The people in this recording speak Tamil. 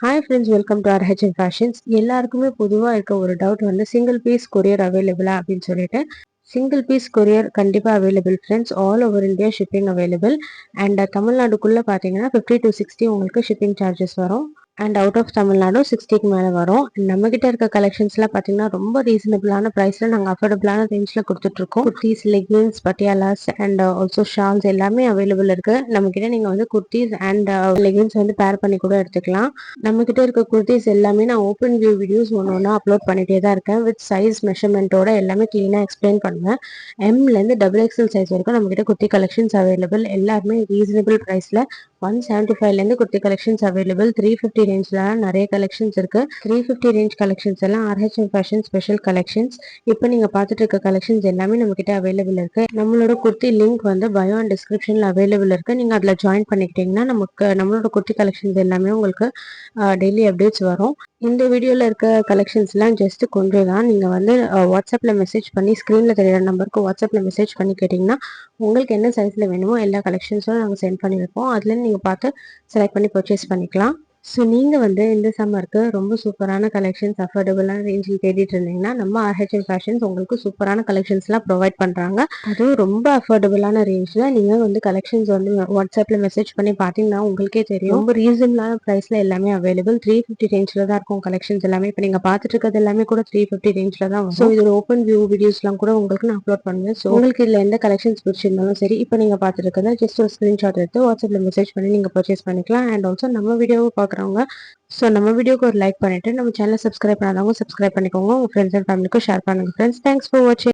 Hi friends, welcome to RH fashions. எல்லாருக்குமே பொதுவாக இருக்க ஒரு டவுட் வந்து சிங்கிள் பீஸ் கொரியர் அவைலபிளா அப்படின்னு சொல்லிட்டு. சிங்கிள் பீஸ் கொரியர் கண்டிப்பாக available friends. All over India shipping available. And தமிழ்நாடுக்குள்ளே பார்த்தீங்கன்னா 50 to 60 உங்களுக்கு ஷிப்பிங் சார்ஜஸ் வரும். அண்ட் அவுட் ஆஃப் தமிழ்நாடு 60க்கு மேலே வரும். நம்மகிட்ட இருக்க கலெக்ஷன்ஸ்லாம் பார்த்தீங்கன்னா ரொம்ப ரீசனபிளான ப்ரைஸில் நாங்கள் அஃபோர்டபுளான ரேஞ்சில் கொடுத்துட்ருக்கோம். Kurtis, leggings, patialas and also shawls எல்லாமே அவைலபிள் இருக்குது. நம்மக்கிட்ட நீங்கள் வந்து குர்த்திஸ் அண்ட் லெகின்ஸ் வந்து பேர் பண்ணி கூட எடுத்துக்கலாம். நம்மக்கிட்ட இருக்க குர்த்திஸ் எல்லாமே நான் ஓப்பன் வியூ வீடியோஸ் ஒன்று அப்லோட் பண்ணிகிட்டே தான் இருக்கேன். வித் சைஸ் மெஷர்மெண்ட்டோட எல்லாமே க்ளீனாக எக்ஸ்பிளைன் பண்ணுவேன். எம்லேருந்து XXL சைஸ் வரைக்கும் நம்மக்கிட்ட குர்த்தி கலெக்ஷன்ஸ் அவைலபிள். எல்லாருமே ரீசனபிள் ப்ரைஸில் 175லேருந்து குர்த்தி கலெக்ஷன்ஸ் அவைலபிள். 350 ரேஞ்சில் நிறைய கலெக்ஷன்ஸ் இருக்குது. 350 ரேஞ்ச் கலெக்ஷன்ஸ் எல்லாம் RH ஃபேஷன் ஸ்பெஷல் கலெக்ஷன்ஸ். இப்போ நீங்கள் பார்த்துட்டு இருக்க கலெக்ஷன்ஸ் எல்லாமே நம்மக்கிட்ட அவைலபிள் இருக்குது. நம்மளோட குர்த்தி லிங்க் வந்து பயோ அண்ட் டிஸ்கிரிப்ஷனில் அவைலபிள் இருக்குது. நீங்கள் அதில் ஜாயின் பண்ணிக்கிட்டிங்கன்னா நம்மளோட குர்த்தி கலெக்ஷன்ஸ் எல்லாமே உங்களுக்கு டெய்லி அப்டேட்ஸ் வரும். இந்த வீடியோவில் இருக்க கலெக்ஷன்ஸ்லாம் ஜஸ்ட் கொஞ்சம் தான். நீங்கள் வந்து வாட்ஸ்அப்பில் மெசேஜ் பண்ணி ஸ்க்ரீனில் தெரியிற நம்பருக்கு வாட்ஸ்அப்பில் மெசேஜ் பண்ணி கேட்டிங்கன்னா உங்களுக்கு என்ன சைஸில் வேணுமோ எல்லா கலெக்ஷன்ஸும் நாங்கள் சென்ட் பண்ணி வைப்போம். அதுலேருந்து நீங்கள் பார்த்து செலக்ட் பண்ணி பர்ச்சேஸ் பண்ணிக்கலாம். ஸோ நீங்கள் வந்து இந்த சம்மருக்கு ரொம்ப சூப்பரான கலெக்ஷன்ஸ் அஃபோர்டபுளான ரேஞ்சில் தேடிட்டு இருந்தீங்கன்னா நம்ம RH ஃபேஷன்ஸ் உங்களுக்கு சூப்பரான கலெக்ஷன்ஸ்லாம் ப்ரொவைட் பண்ணுறாங்க. அதுவும் ரொம்ப அஃபோர்டபுளான ரேஞ்சில் நீங்கள் வந்து கலெக்ஷன்ஸ் வந்து வாட்ஸ்அப்பில் மெசேஜ் பண்ணி பார்த்தீங்கன்னா உங்களுக்கே தெரியும். ரொம்ப ரீசனபிளான ப்ரைஸில் எல்லாமே அவைலபிள். 350 ரேஞ்சில் தான் இருக்கும் கலெக்ஷன்ஸ் எல்லாமே. இப்போ நீங்கள் பார்த்துட்டு இருக்கிறது எல்லாமே கூட 350 ரேஞ்சில் தான் வரும். ஸோ இதோட ஓப்பன் வியூ வீடியோஸ்லாம் கூட உங்களுக்கு நான் அப்லோட் பண்ணுவேன். ஸோ உங்களுக்கு இதில் எந்த கலெக்ஷன்ஸ் பிடிச்சிருந்தாலும் சரி, இப்போ நீங்கள் பார்த்துட்டு இருக்கிறத ஜஸ்ட் ஒரு ஸ்க்ரீன்ஷாட் எடுத்து வாட்ஸ்அப்பில் மெசேஜ் பண்ணி நீங்கள் பர்ச்சேஸ் பண்ணிக்கலாம். அண்ட் ஆல்சோ நம்ம வீடியோவை பார்க்குறவங்க நம்ம வீடியோக்கு ஒரு லைக் பண்ணிட்டு நம்ம சேனலை சப்ஸ்கிரைப் பண்ணாதவங்க சப்ஸ்கிரைப் பண்ணிக்கோங்க. உங்க ஃப்ரெண்ட்ஸ் அண்ட் ஃபேமிலிக்கும் ஷேர் பண்ணுங்க ஃப்ரெண்ட்ஸ். தேங்க்ஸ் ஃபார் வாட்சிங்.